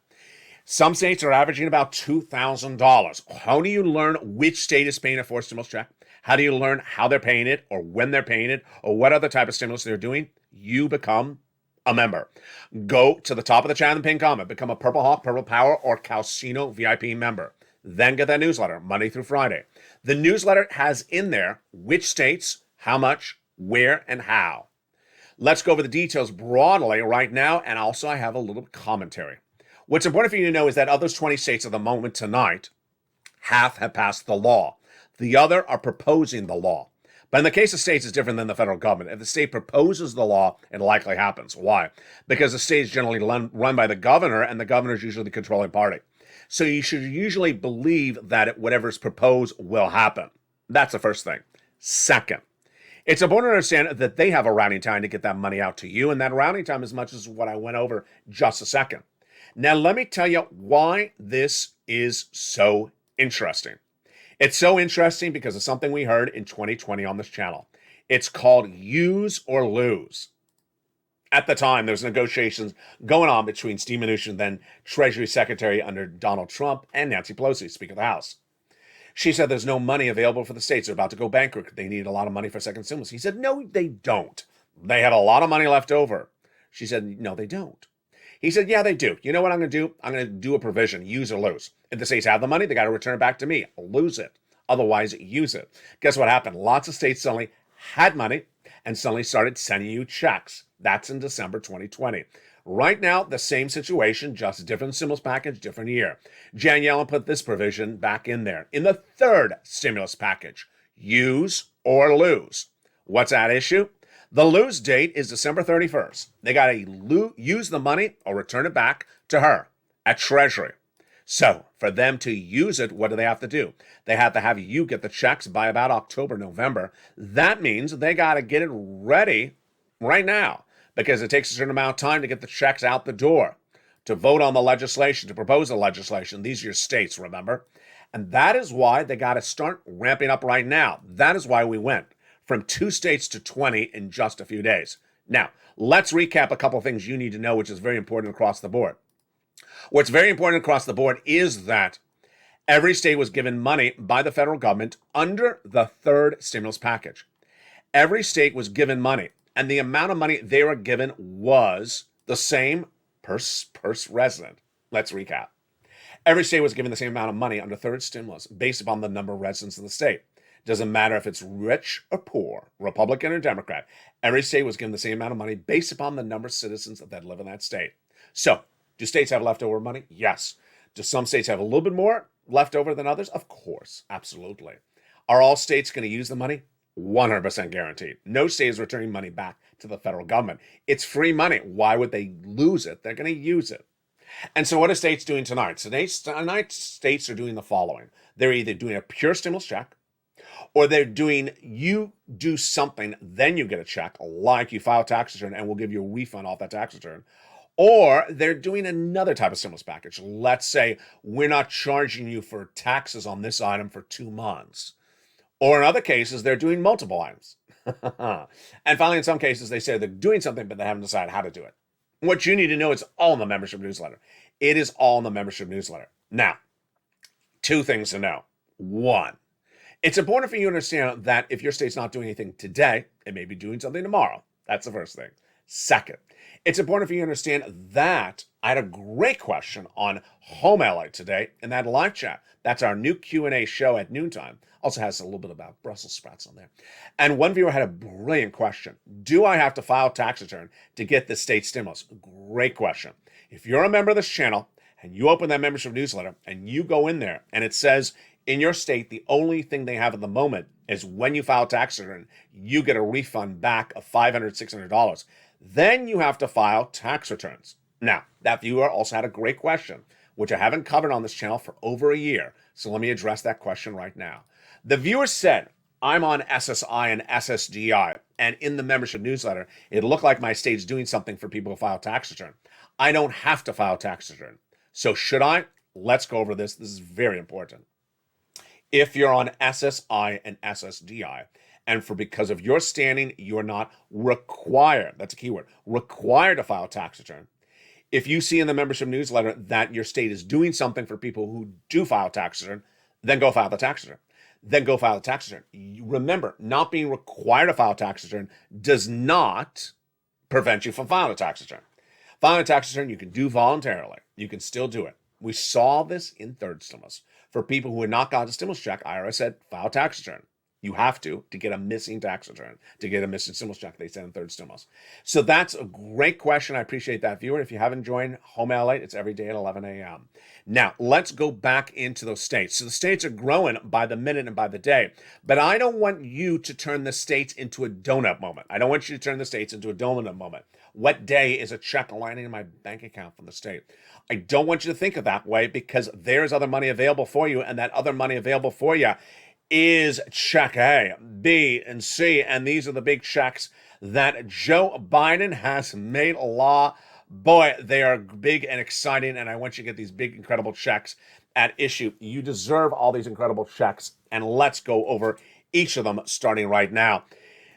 Some states are averaging about $2,000. How do you learn which state is paying a forced stimulus check? How do you learn how they're paying it or when they're paying it or what other type of stimulus they're doing? You become a member. Go to the top of the chat and pin comment. Become a Purple Hawk, Purple Power, or Calcino VIP member. Then get that newsletter Monday through Friday. The newsletter has in there which states, how much, where, and how. Let's go over the details broadly right now, and also I have a little commentary. What's important for you to know is that of those 20 states at the moment tonight, half have passed the law. The other are proposing the law. But in the case of states, it's different than the federal government. If the state proposes the law, it likely happens. Why? Because the state is generally run by the governor, and the governor is usually the controlling party. So you should usually believe that whatever is proposed will happen. That's the first thing. Second, it's important to understand that they have a routing time to get that money out to you, and that routing time is much as what I went over just a second. Now, let me tell you why this is so interesting. It's so interesting because of something we heard in 2020 on this channel. It's called use or lose. At the time, there was negotiations going on between Steve Mnuchin, then Treasury Secretary under Donald Trump, and Nancy Pelosi, Speaker of the House. She said there's no money available for the states. They're about to go bankrupt. They need a lot of money for second stimulus. He said, no, they don't. They have a lot of money left over. She said, no, they don't. He said, yeah, they do. You know what I'm going to do? I'm going to do a provision, use or lose. If the states have the money, they got to return it back to me. Lose it. Otherwise, use it. Guess what happened? Lots of states suddenly had money and suddenly started sending you checks. That's in December 2020. Right now, the same situation, just different stimulus package, different year. Jan Yellen put this provision back in there. In the third stimulus package, use or lose. What's at issue? The lose date is December 31st. They got to use the money or return it back to her at Treasury. So for them to use it, what do they have to do? They have to have you get the checks by about October, November. That means they got to get it ready right now because it takes a certain amount of time to get the checks out the door, to vote on the legislation, to propose the legislation. These are your states, remember? And that is why they got to start ramping up right now. That is why we went from 2 states to 20 in just a few days. Now, let's recap a couple of things you need to know, which is very important across the board. What's very important across the board is that every state was given money by the federal government under the third stimulus package. Every state was given money, and the amount of money they were given was the same per resident. Let's recap. Every state was given the same amount of money under third stimulus based upon the number of residents in the state. Doesn't matter if it's rich or poor, Republican or Democrat. Every state was given the same amount of money based upon the number of citizens that live in that state. So, do states have leftover money? Yes. Do some states have a little bit more leftover than others? Of course, absolutely. Are all states going to use the money? 100% guaranteed. No state is returning money back to the federal government. It's free money. Why would they lose it? They're going to use it. And so what are states doing tonight? Tonight, states are doing the following. They're either doing a pure stimulus check, or they're doing, you do something, then you get a check, like you file a tax return and we'll give you a refund off that tax return. Or they're doing another type of stimulus package. Let's say we're not charging you for taxes on this item for 2 months. Or in other cases, they're doing multiple items. And finally, in some cases, they say they're doing something, but they haven't decided how to do it. What you need to know is all in the membership newsletter. It is all in the membership newsletter. Now, 2 things to know. 1, it's important for you to understand that if your state's not doing anything today, it may be doing something tomorrow. That's the first thing. Second, it's important for you to understand that I had a great question on Home LALATE today in that live chat. That's our new Q&A show at noontime. Also has a little bit about Brussels sprouts on there. And one viewer had a brilliant question. Do I have to file tax return to get the state stimulus? Great question. If you're a member of this channel and you open that membership newsletter and you go in there and it says in your state, the only thing they have at the moment is when you file tax return, you get a refund back of $500, $600. Then you have to file tax returns. Now, that viewer also had a great question, which I haven't covered on this channel for over a year. So let me address that question right now. The viewer said, I'm on SSI and SSDI, and in the membership newsletter, it looked like my state's doing something for people who file tax return. I don't have to file tax return. So should I? Let's go over this. This is very important. If you're on SSI and SSDI, and because of your standing, you're not required, that's a keyword, required to file tax return. If you see in the membership newsletter that your state is doing something for people who do file tax return, then go file the tax return. Then go file the tax return. Remember, not being required to file tax return does not prevent you from filing a tax return. Filing a tax return you can do voluntarily. You can still do it. We saw this in third stimulus. For people who had not gotten a stimulus check, IRS said, file tax return. You have to get a missing tax return, to get a missing stimulus check, they said in third stimulus. So that's a great question. I appreciate that, viewer. If you haven't joined Home LALATE, it's every day at 11 a.m. Now, let's go back into those states. So the states are growing by the minute and by the day. But I don't want you to turn the states into a donut moment. I don't want you to turn the states into a donut moment. What day is a check landing in my bank account from the state? I don't want you to think of that way, because there's other money available for you, and that other money available for you is check A, B, and C. And these are the big checks that Joe Biden has made law. Boy, they are big and exciting, and I want you to get these big, incredible checks at issue. You deserve all these incredible checks, and let's go over each of them starting right now.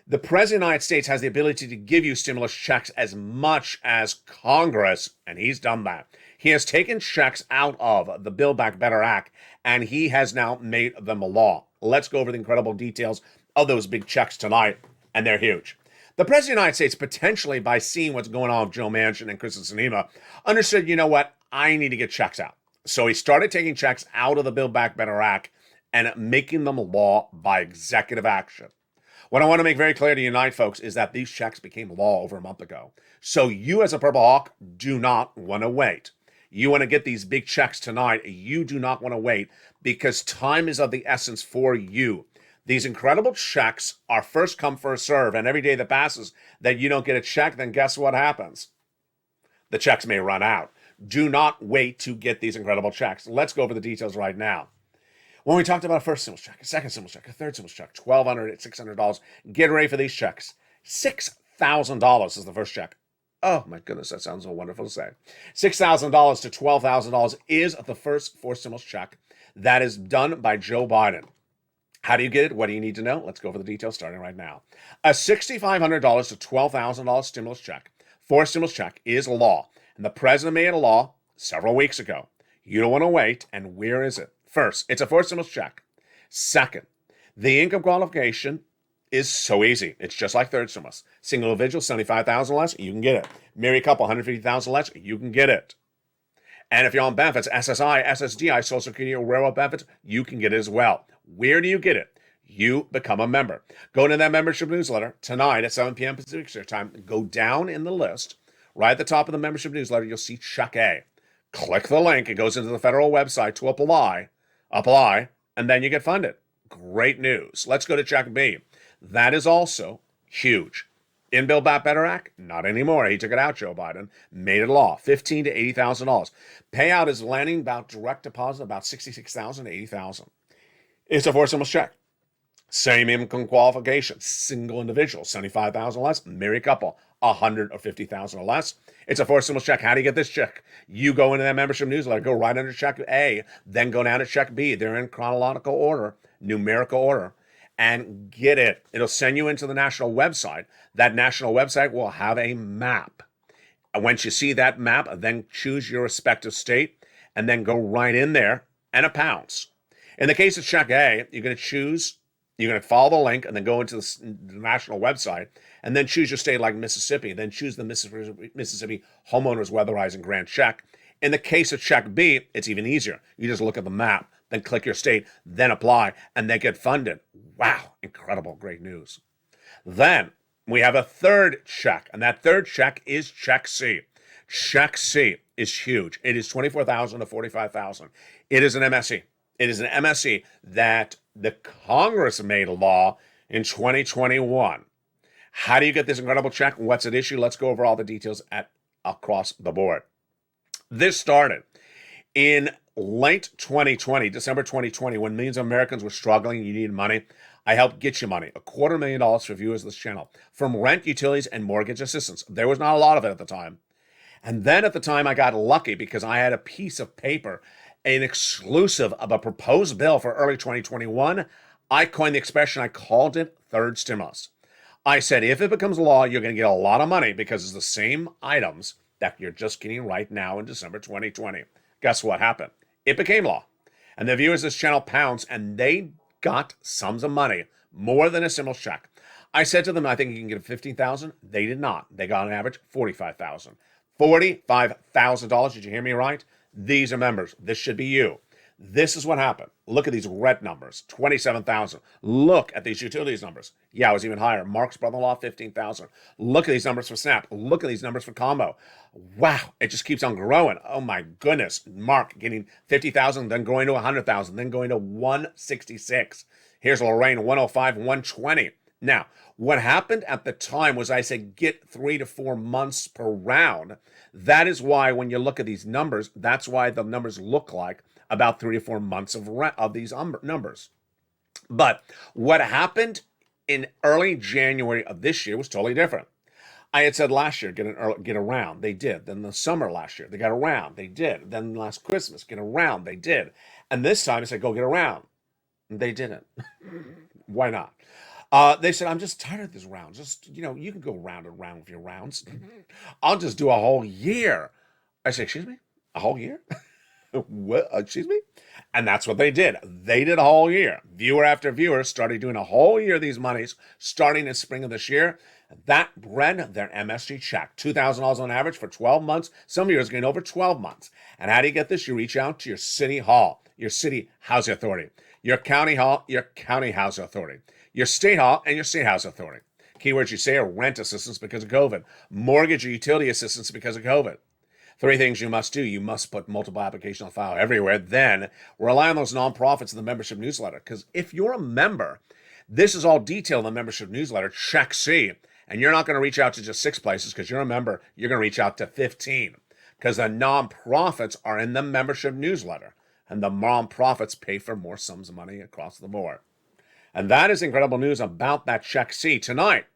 The President of the United States has the ability to give you stimulus checks as much as Congress, and he's done that. He has taken checks out of the Build Back Better Act, and he has now made them a law. Let's go over the incredible details of those big checks tonight, and they're huge. The President of the United States, potentially by seeing what's going on with Joe Manchin and Kristen Sinema, understood, you know what, I need to get checks out. So he started taking checks out of the Build Back Better Act and making them law by executive action. What I want to make very clear to you tonight, folks, is that these checks became law over a month ago. So you as a Purple Hawk do not want to wait. You want to get these big checks tonight. You do not want to wait because time is of the essence for you. These incredible checks are first come, first serve. And every day that passes that you don't get a check, then guess what happens? The checks may run out. Do not wait to get these incredible checks. Let's go over the details right now. When we talked about a first stimulus check, a second stimulus check, a third stimulus check, $1,200, $600, get ready for these checks. $6,000 is the first check. Oh my goodness, that sounds so wonderful to say. $6,000 to $12,000 is the first four stimulus check that is done by Joe Biden. How do you get it? What do you need to know? Let's go over the details starting right now. A $6,500 to $12,000 stimulus check, four stimulus check, is law. And the president made a law several weeks ago. You don't want to wait. And where is it? First, it's a four stimulus check. Second, the income qualification is so easy. It's just like third stimulus. Single individual, $75,000 less, you can get it. Married couple, $150,000 less, you can get it. And if you're on benefits, SSI, SSDI, Social Security, or railroad benefits, you can get it as well. Where do you get it? You become a member. Go into that membership newsletter tonight at 7 p.m. Pacific Standard Time. Go down in the list. Right at the top of the membership newsletter, you'll see Check A. Click the link. It goes into the federal website to apply, and then you get funded. Great news. Let's go to Check B. That is also huge. In Build Back Better Act, not anymore. He took it out, Joe Biden, made it law, $15,000 to $80,000. Payout is landing about direct deposit, about $66,000 to $80,000. It's a four stimulus check. Same income qualification. Single individual, $75,000 less. Married couple, $100,000 or $50,000 or less. It's a four stimulus check. How do you get this check? You go into that membership newsletter, go right under Check A, then go down to Check B. They're in chronological order, numerical order, and get it. It'll send you into the national website. That national website will have a map. And once you see that map, then choose your respective state, and then go right in there, and it pounds. In the case of Check A, you're going to follow the link and then go into the national website and then choose your state like Mississippi. Then choose the Mississippi Homeowners Weatherizing Grant Check. In the case of Check B, it's even easier. You just look at the map, then click your state, then apply, and then get funded. Wow, incredible, great news. Then we have a third check, and that third check is Check C. Check C is huge. It is $24,000 to $45,000. It is an MSE. It is an MSE that the Congress made a law in 2021. How do you get this incredible check? What's at issue? Let's go over all the details across the board. This started in late 2020, December 2020, when millions of Americans were struggling. You needed money. I helped get you money, $250,000 for viewers of this channel, from rent, utilities, and mortgage assistance. There was not a lot of it at the time. And then at the time, I got lucky because I had a piece of paper, an exclusive of a proposed bill for early 2021. I coined the expression, I called it third stimulus. I said, if it becomes law, you're going to get a lot of money because it's the same items that you're just getting right now in December 2020. Guess what happened? It became law. And the viewers of this channel pounced, and they got sums of money, more than a stimulus check. I said to them, I think you can get $15,000. They did not. They got on average $45,000. $45,000. Did you hear me right? These are members. This should be you. This is what happened. Look at these red numbers, 27,000. Look at these utilities numbers. Yeah, it was even higher. Mark's brother-in-law, 15,000. Look at these numbers for SNAP. Look at these numbers for Combo. Wow, it just keeps on growing. Oh my goodness. Mark getting 50,000, then going to 100,000, then going to 166. Here's Lorraine, 105, 120. Now, what happened at the time was I said get 3 to 4 months per round. That is why when you look at these numbers, that's why the numbers look like about 3 to 4 months of these numbers. But what happened in early January of this year was totally different. I had said last year, get around. They did. Then the summer last year, they got around. They did. Then last Christmas, get around. They did. And this time I said, go get around. They didn't. Why not? They said, I'm just tired of this round. Just, you can go round and round with your rounds. I'll just do a whole year. I said, excuse me? A whole year? What? Excuse me? And that's what they did. They did a whole year. Viewer after viewer started doing a whole year of these monies starting in spring of this year. That read their MSG check, $2,000 on average for 12 months. Some years getting over 12 months. And how do you get this? You reach out to your city hall, your city housing authority, your county hall, your county housing authority, your state hall, and your state housing authority. Keywords you say are rent assistance because of COVID, mortgage or utility assistance because of COVID. 3 things you must do. You must put multiple applications on file everywhere. Then rely on those nonprofits in the membership newsletter. Because if you're a member, this is all detailed in the membership newsletter. Check C. And you're not going to reach out to just 6 places because you're a member. You're going to reach out to 15 because the nonprofits are in the membership newsletter. And the nonprofits pay for more sums of money across the board. And that is incredible news about that Check C. Tonight,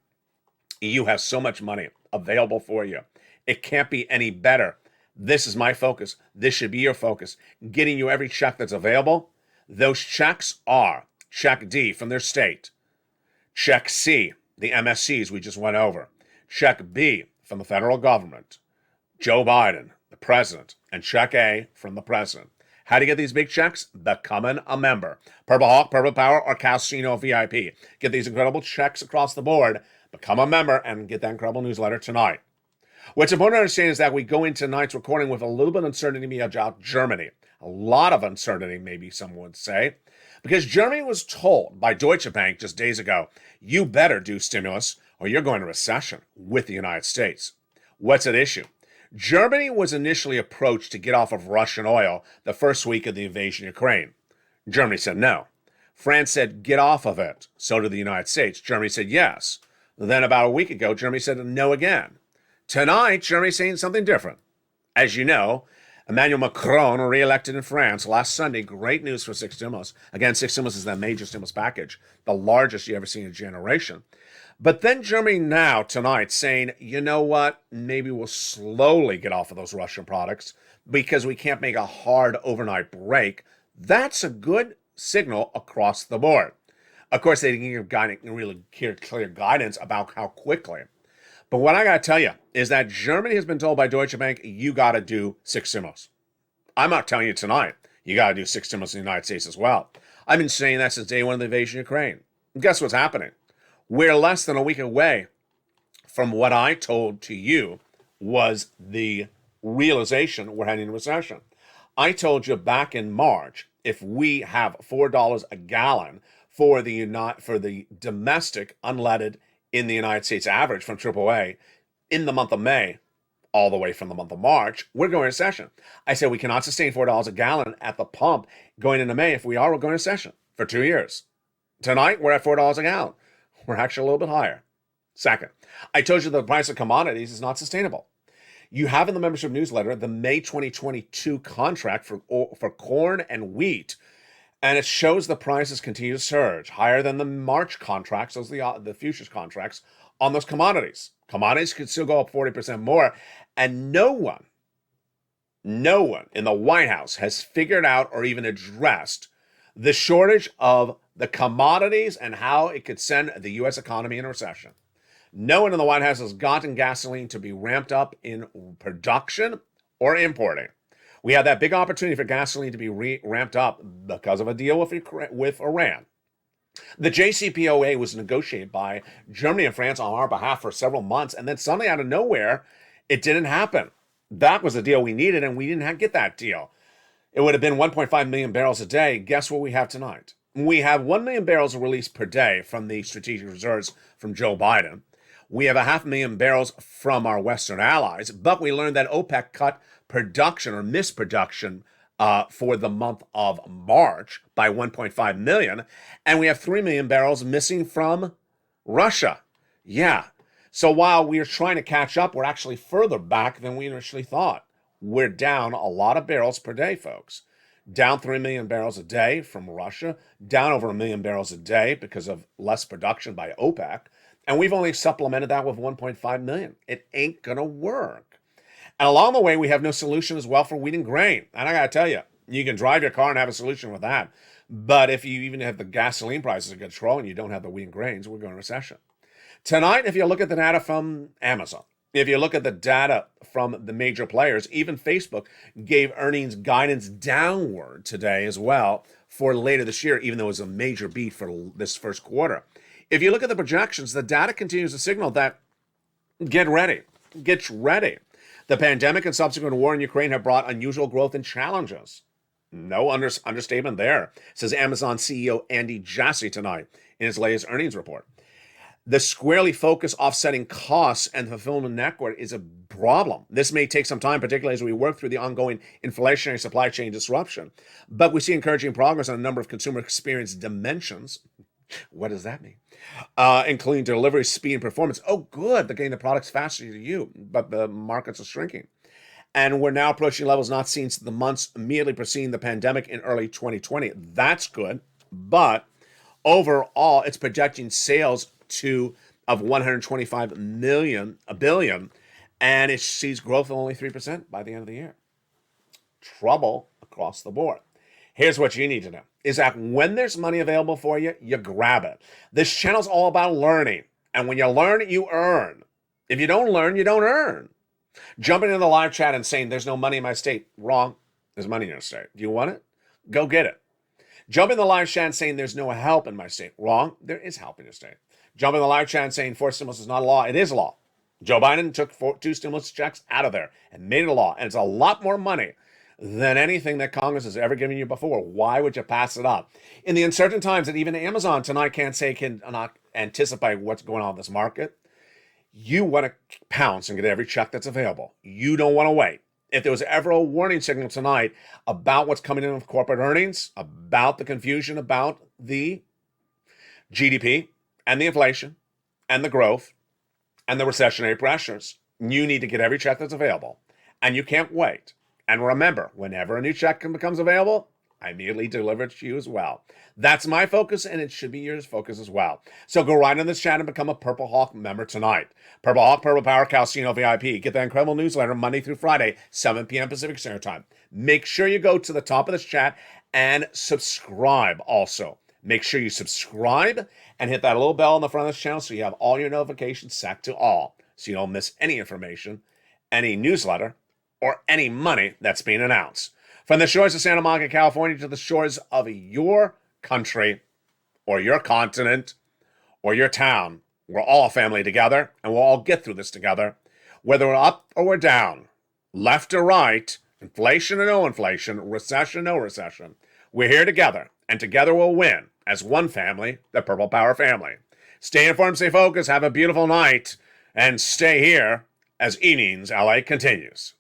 you have so much money available for you. It can't be any better. This is my focus. This should be your focus. Getting you every check that's available. Those checks are Check D from their state. Check C, the MSCs we just went over. Check B from the federal government. Joe Biden, the president. And Check A from the president. How to get these big checks? Becoming a member. Purple Hawk, Purple Power, or Casino VIP. Get these incredible checks across the board. Become a member and get that incredible newsletter tonight. What's important to understand is that we go into tonight's recording with a little bit of uncertainty about Germany. A lot of uncertainty, maybe some would say, because Germany was told by Deutsche Bank just days ago, you better do stimulus or you're going to recession with the United States. What's at issue? Germany was initially approached to get off of Russian oil the first week of the invasion of Ukraine. Germany said no. France said get off of it. So did the United States. Germany said yes. Then about a week ago, Germany said no again. Tonight, Germany's saying something different. As you know, Emmanuel Macron re-elected in France last Sunday. Great news for six stimulus. Again, six stimulus is that major stimulus package, the largest you ever seen in a generation. But then Germany now, tonight, saying, you know what, maybe we'll slowly get off of those Russian products because we can't make a hard overnight break. That's a good signal across the board. Of course, they didn't give really clear guidance about how quickly. But what I got to tell you is that Germany has been told by Deutsche Bank, you got to do six stimulus. I'm not telling you tonight, you got to do six stimulus in the United States as well. I've been saying that since day one of the invasion of Ukraine. And guess what's happening? We're less than a week away from what I told to you was the realization we're heading into recession. I told you back in March, if we have $4 a gallon for the domestic unleaded in the United States average from AAA in the month of May, all the way from the month of March, we're going into recession. I said we cannot sustain $4 a gallon at the pump going into May. If we are, we're going into recession for 2 years. Tonight, we're at $4 a gallon. We're actually a little bit higher. Second, I told you the price of commodities is not sustainable. You have in the membership newsletter the May 2022 contract for corn and wheat, and it shows the prices continue to surge, higher than the March contracts, those are the futures contracts, on those commodities. Commodities could still go up 40% more, and no one in the White House has figured out or even addressed the shortage of the commodities and how it could send the U.S. economy in a recession. No one in the White House has gotten gasoline to be ramped up in production or importing. We had that big opportunity for gasoline to be ramped up because of a deal with Iran. The JCPOA was negotiated by Germany and France on our behalf for several months, and then suddenly out of nowhere, it didn't happen. That was the deal we needed, and we didn't get that deal. It would have been 1.5 million barrels a day. Guess what we have tonight? We have 1 million barrels released per day from the strategic reserves from Joe Biden. We have 500,000 barrels from our Western allies, but we learned that OPEC cut production or misproduction for the month of March by 1.5 million, and we have 3 million barrels missing from Russia. Yeah. So while we are trying to catch up, we're actually further back than we initially thought. We're down a lot of barrels per day, folks. Down 3 million barrels a day from Russia, down over 1 million barrels a day because of less production by OPEC, and we've only supplemented that with 1.5 million. It ain't gonna work. And along the way, we have no solution as well for wheat and grain. And I got to tell you, you can drive your car and have a solution with that. But if you even have the gasoline prices under control and you don't have the wheat and grains, we're going to recession. Tonight, if you look at the data from Amazon, if you look at the data from the major players, even Facebook gave earnings guidance downward today as well for later this year, even though it was a major beat for this first quarter. If you look at the projections, the data continues to signal that get ready. The pandemic and subsequent war in Ukraine have brought unusual growth and challenges. No understatement there, says Amazon CEO Andy Jassy tonight in his latest earnings report. The squarely focused offsetting costs and fulfillment network is a problem. This may take some time, particularly as we work through the ongoing inflationary supply chain disruption. But we see encouraging progress on a number of consumer experience dimensions. What does that mean? Including delivery, speed, and performance. Oh, good. They're getting the products faster to you, but the markets are shrinking. And we're now approaching levels not seen since the months immediately preceding the pandemic in early 2020. That's good. But overall, it's projecting sales of 125 billion, and it sees growth of only 3% by the end of the year. Trouble across the board. Here's what you need to know, is that when there's money available for you, you grab it. This channel's all about learning, and when you learn, you earn. If you don't learn, you don't earn. Jumping in the live chat and saying there's no money in my state, wrong. There's money in your state. Do you want it? Go get it. Jump in the live chat and saying there's no help in my state, wrong. There is help in your state. Jump in the live chat and saying forced stimulus is not a law. It is a law. Joe Biden took 2 stimulus checks out of there and made it a law. And it's a lot more money than anything that Congress has ever given you before. Why would you pass it up? In the uncertain times that even Amazon tonight cannot anticipate what's going on in this market, you want to pounce and get every check that's available. You don't want to wait. If there was ever a warning signal tonight about what's coming in with corporate earnings, about the confusion about the GDP and the inflation and the growth and the recessionary pressures, you need to get every check that's available. And you can't wait. And remember, whenever a new check becomes available, I immediately deliver it to you as well. That's my focus, and it should be your focus as well. So go right in this chat and become a Purple Hawk member tonight. Purple Hawk, Purple Power, Calcino VIP. Get that incredible newsletter Monday through Friday, 7 p.m. Pacific Standard Time. Make sure you go to the top of this chat and subscribe also. Make sure you subscribe and hit that little bell on the front of this channel so you have all your notifications set to all, so you don't miss any information, any newsletter, or any money that's being announced. From the shores of Santa Monica, California, to the shores of your country, or your continent, or your town, we're all family together, and we'll all get through this together. Whether we're up or we're down, left or right, inflation or no inflation, recession or no recession, we're here together, and together we'll win as one family, the Purple Power family. Stay informed, stay focused, have a beautiful night, and stay here as Evenings LA continues.